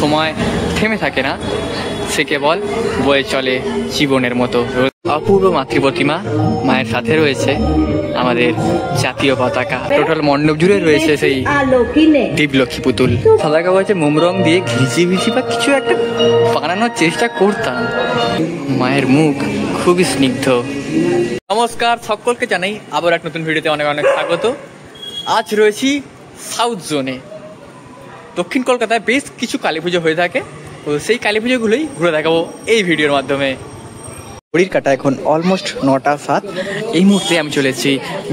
সময় থেমে থাকে না, সে কেবল বয়ে চলে জীবনের মতো। অপূর্ব মাতৃপ্রতিমা, মায়ের সাথে রয়েছে আমাদের জাতীয় পতাকা। টোটাল মণ্ডপ জুড়ে রয়েছে সেই দীপলক্ষ্মী পুতুল। সাদা কাগজে মোম রং দিয়ে ঘিচি বা কিছু একটা বানানোর চেষ্টা করতাম। মায়ের মুখ খুবই স্নিগ্ধ। নমস্কার, সকলকে জানাই আবার এক নতুন ভিডিওতে অনেক অনেক স্বাগত। আজ রয়েছি সাউথ জোনে। দক্ষিণ কলকাতায় বেশ কিছু কালী পুজো হয়ে থাকে, তো সেই কালী পুজোগুলোই ঘুরে দেখাবো এই ভিডিওর মাধ্যমে। ঘড়ির কাটা এখন অলমোস্ট 9:07। এই মুহূর্তে আমি চলেছি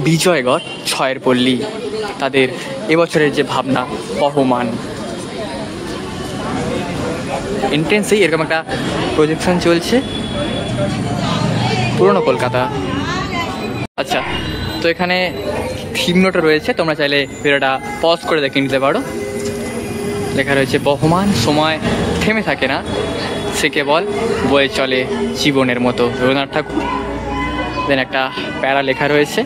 বিজয়গড় ছয়ের পল্লী। তাদের এবছরের যে ভাবনা বহমান এন্ট্রেন্সেই এরকম একটা প্রজেকশন চলছে, পুরনো কলকাতা। আচ্ছা, তো এখানে থিম নোটও রয়েছে, তোমরা চাইলে ভিডিওটা পজ করে দেখে নিতে পারো। লেখা রয়েছে বহমান, সময় থেমে থাকে না, সে কেবল বয়ে চলে জীবনের মতো, রবীন্দ্রনাথ ঠাকুর। দেন একটা প্যারা লেখা রয়েছে।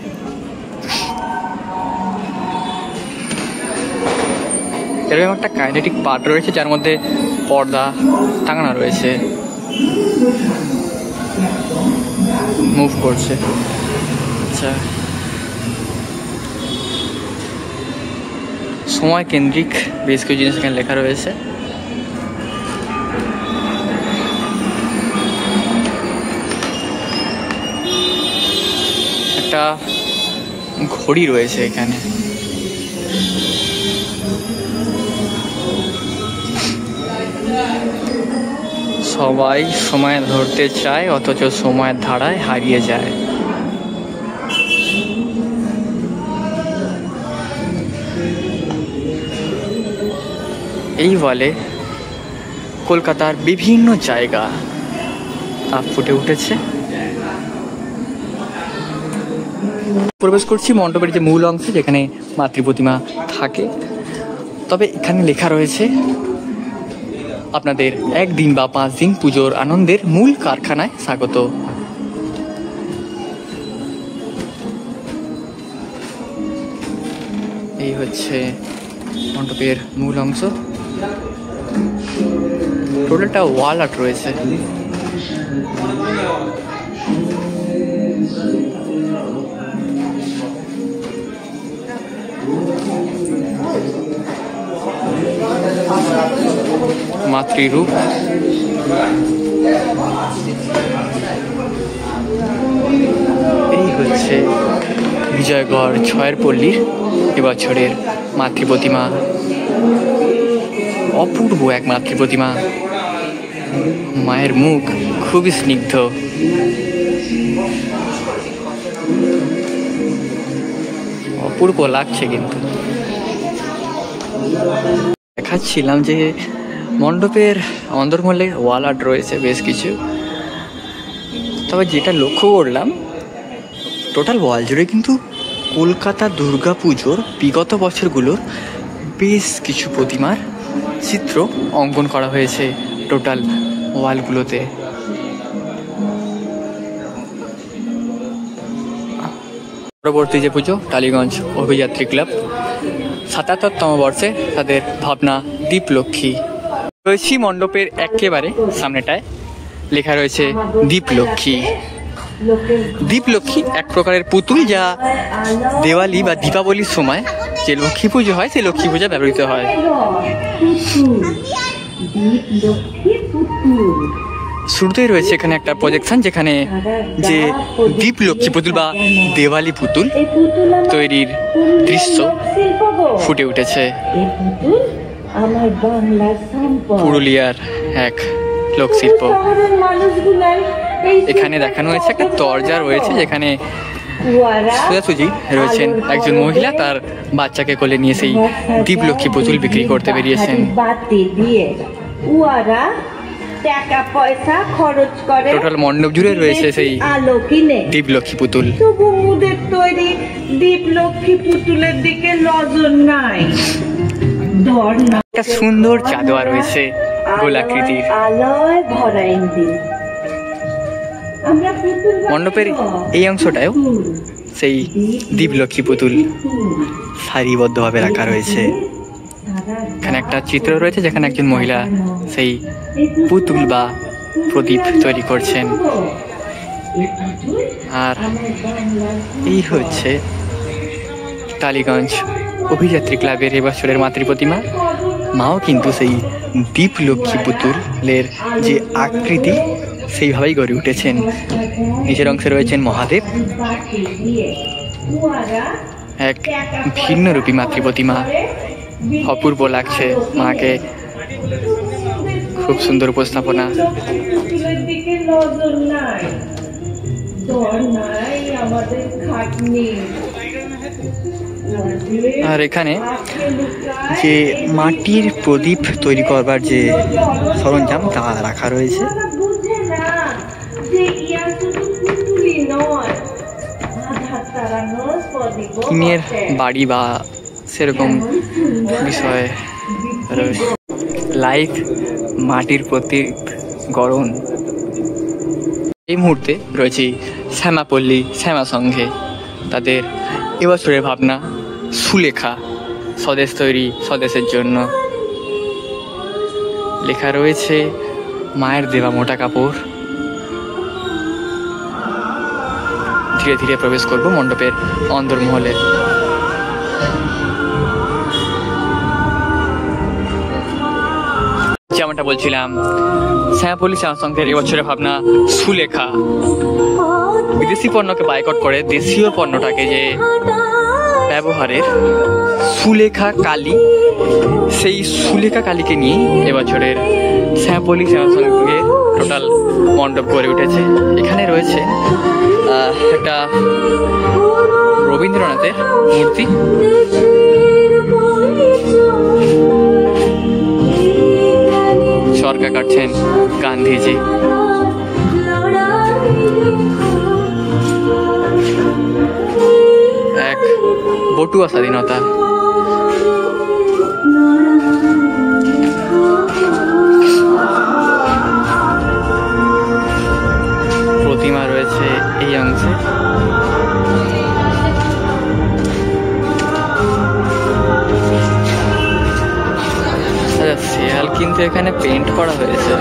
এরকম একটা কাইনেটিক পার্ট রয়েছে যার মধ্যে পর্দা টাঙানো রয়েছে, মুভ করছে। আচ্ছা, সময় কেন্দ্রিক বেশ কিছু জিনিস এখানে লেখা রয়েছে। একটা ঘড়ি রয়েছে এখানে। সবাই সময় ধরতে চায়, অথচ সময়ের ধারায় হারিয়ে যায়। এই বলে কলকাতার বিভিন্ন জায়গা ফুটে উঠেছে। প্রবেশ করছি মণ্ডপের যে মূল অংশে, যেখানে মাতৃপ্রতিমা থাকে। তবে এখানে লেখা রয়েছে আপনাদের 1 দিন বা 5 দিন পুজোর আনন্দের মূল কারখানায় স্বাগত। এই হচ্ছে মণ্ডপের মূল অংশ। টোটালটা ওয়াল আর্ট রয়েছে। মাতৃরূপ, এই হচ্ছে বিজয়গড় ছয়ের পল্লীর এবছরের মাতৃপ্রতিমা। অপূর্ব এক মাতৃপ্রতিমা, মায়ের মুখ খুবই স্নিগ্ধ। অপূর্ব লাগছে। কিন্তু দেখাচ্ছিলাম যে মণ্ডপের অন্দরমহলে ওয়াল আর্ট রয়েছে বেশ কিছু। তবে যেটা লক্ষ্য করলাম, টোটাল ওয়াল জুড়ে কিন্তু কলকাতা দুর্গা পুজোর বিগত বছরগুলোর বেশ কিছু প্রতিমার চিত্র অঙ্কন করা হয়েছে টোটাল ওয়ালগুলোতে। পরবর্তী যে পুজো, টালিগঞ্জ অভিযাত্রী ক্লাব 77তম বর্ষে তাদের ভাবনা দীপলক্ষ্মী। রয়েছি মণ্ডপের একেবারে সামনেটায়, লেখা রয়েছে দীপলক্ষ্মী। দীপলক্ষ্মী এক প্রকারের পুতুল, যা দেওয়ালি বা দীপাবলির সময় যে লক্ষ্মী পুজো হয় সেই লক্ষ্মী পূজা ব্যবহৃত হয়। শুরুতেই রয়েছে এখানে একটা প্রজেকশন, যেখানে যে দীপলক্ষ্মী পুতুল বা দেওয়ালি পুতুল তৈরির দৃশ্য ফুটে উঠেছে। পুরুলিয়ার এক লোকশিল্প। এখানে দেখানো হয়েছে একটা দরজা রয়েছে, যেখানে সোজাসুজি রয়েছেন একজন মহিলা তার বাচ্চাকে কোলে নিয়ে সেই দীপলক্ষ্মী পুতুল বিক্রি করতে বেরিয়েছেন। টাকা পয়সা খরচ করে, টোটাল মণ্ডপ জুড়ে রয়েছে সেই দীপলক্ষ্মী পুতুল। তবু মুদের তৈরি দীপলক্ষ্মী পুতুলের দিকে নজর নাই। একটা সুন্দর চাঁদোয়া রয়েছে গোলাকৃতির। আলোয় ভরা ইন্দির। মণ্ডপের এই অংশটাও সেই দীপলক্ষ্মী পুতুল সারিবদ্ধভাবে রাখা রয়েছে। এখানে একটা চিত্র রয়েছে যেখানে একজন মহিলা সেই পুতুল বা প্রদীপ তৈরি করছেন। আর এই হচ্ছে টালিগঞ্জ অভিযাত্রী ক্লাবের এবছরের মাতৃ প্রতিমা। মাও কিন্তু সেই দীপ লক্ষ্মী পুতুলের যে আকৃতি সেইভাবেই গড়ে উঠেছেন। নিচের অংশে রয়েছেন মহাদেব, এক ভিন্নরূপী মাতৃ প্রতিমা। অপূর্ব লাগছে মাকে, খুব সুন্দর উপস্থাপনা। আর এখানে যে মাটির প্রদীপ তৈরি করবার যে সরঞ্জাম তা রাখা রয়েছে। টিনের বাড়ি বা সেরকম বিষয় রয়েছে। লাইভ মাটির প্রদীপ গড়ন। এই মুহূর্তে রয়েছে শ্যামাপল্লী শ্যামা সংঘে। তাদের এবছরের ভাবনা সুলেখা, স্বদেশ তৈরি স্বদেশের জন্য। লেখা রয়েছে মায়ের দেওয়া মোটা কাপড়। ধীরে ধীরে প্রবেশ করব মণ্ডপের অন্দরমহলে। যেমনটা বলছিলাম, শ্যামাপল্লী শ্যামা সংঘের এবছরের ভাবনা সুলেখা। বিদেশি পণ্যকে বয়কট করে দেশীয় পণ্যটাকে যে ব্যবহারের সুলেখা কালী, সেই সুলেখা কালীকে নিয়ে এবছরের শ্যামাপল্লী শ্যামা সংঘের টোটাল মণ্ডপ গড়ে উঠেছে। এখানে রয়েছে একটা রবীন্দ্রনাথের মূর্তি, চরকা কাটছেন গান্ধীজি। এক বটুয়া স্বাধীনতা। প্রতিমা রয়েছে এই অংশে। শিয়াল কিন্তু এখানে পেন্ট করা হয়েছে।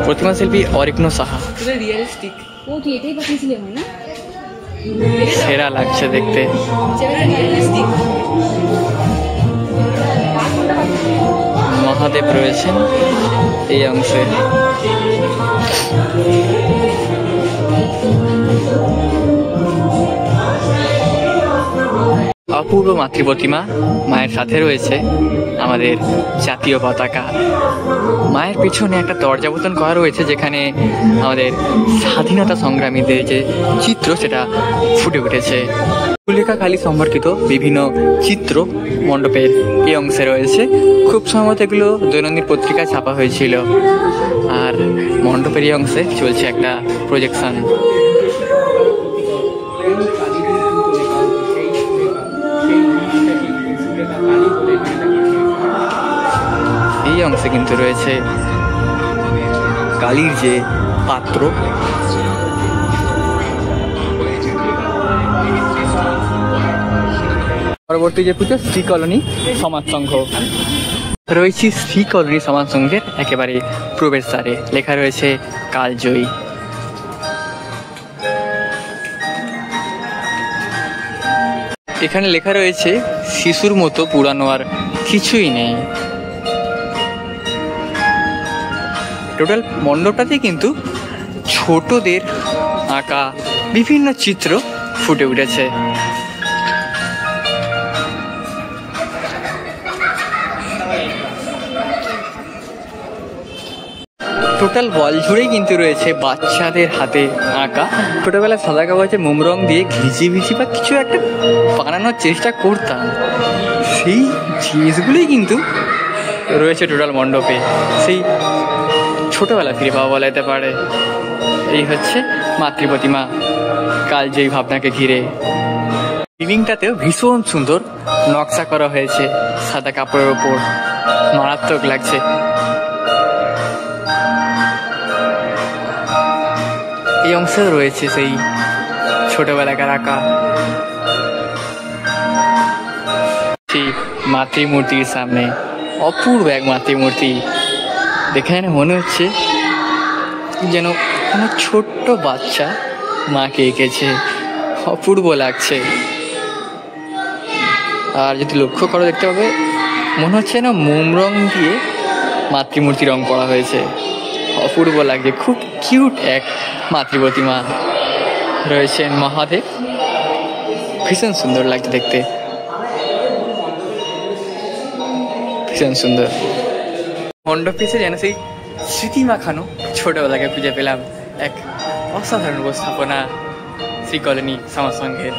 প্রতিমা শিল্পী অরিগ্ন সাহা। সেরা লাগছে দেখতে। মহাদেব রয়েছেন এই অংশে। অপূর্ব মাতৃ প্রতিমা। মায়ের সাথে রয়েছে আমাদের জাতীয় পতাকা। মায়ের পিছনে একটা দরজাবোতন করা রয়েছে যেখানে আমাদের স্বাধীনতা সংগ্রামীদের যে চিত্র সেটা ফুটে উঠেছে। সুলেখা কালী সম্পর্কিত বিভিন্ন চিত্র মণ্ডপের এই অংশে রয়েছে। খুব সম্ভবত এগুলো দৈনন্দিন পত্রিকায় ছাপা হয়েছিল। আর মণ্ডপের এই অংশে চলছে একটা প্রজেকশন। এই অংশে কিন্তু রয়েছে কালীর যে পাত্র। পরবর্তী যে পুজো শ্রী কলোনি সমাজ সংঘ। রয়েছে শ্রী কলোনি সমাজ সংঘের একেবারে প্রবেশদ্বারে। লেখা রয়েছে কালজয়ী। এখানে লেখা রয়েছে শিশুর মতো পুরানো আর কিছুই নেই। টোটাল মণ্ডপটাতে কিন্তু ছোটদের আঁকা বিভিন্ন চিত্র ফুটে উঠেছে। টোটাল ওয়াল জুড়েই কিন্তু রয়েছে বাচ্চাদের হাতে আঁকা। ছোটবেলায় সাদা কাগজে মোম রং দিয়ে ঘিচি বা কিছু একটা বানানোর চেষ্টা করতাম, সেই জিনিসগুলোই কিন্তু রয়েছে টোটাল মণ্ডপে। সেই ছোটবেলা ফিরে পাওয়া বলা যেতে পারে। এই হচ্ছে মাতৃ প্রতিমা কালজয়ী ভাবনাকে ঘিরে। সিলিংটাতেও ভীষণ সুন্দর নকশা করা হয়েছে সাদা কাপড়ের ওপর, মারাত্মক লাগছে। এই অংশেও রয়েছে সেই ছোটবেলাকার আঁকা। মাতৃমূর্তির সামনে, অপূর্ব এক মাতৃমূর্তি। দেখে না মনে হচ্ছে যেন কোনো ছোট্ট বাচ্চা মাকে এঁকেছে, অপূর্ব লাগছে। আর যদি লক্ষ্য করো দেখতে পাবে মনে হচ্ছে না মোম রং দিয়ে মাতৃমূর্তি রং করা হয়েছে, অপূর্ব লাগছে। খুব কিউট এক মাতৃপ্রতিমা রয়েছেন মহাদেব, ভীষণ সুন্দর লাগছে দেখতে, ভীষণ সুন্দর। মণ্ডপ পিছে যেন সেই স্মৃতি মাখানো ছোটবেলাকে খুঁজে পেলাম এক অসাধারণ উপস্থাপনা শ্রী কলোনি সমাজ সংঘের।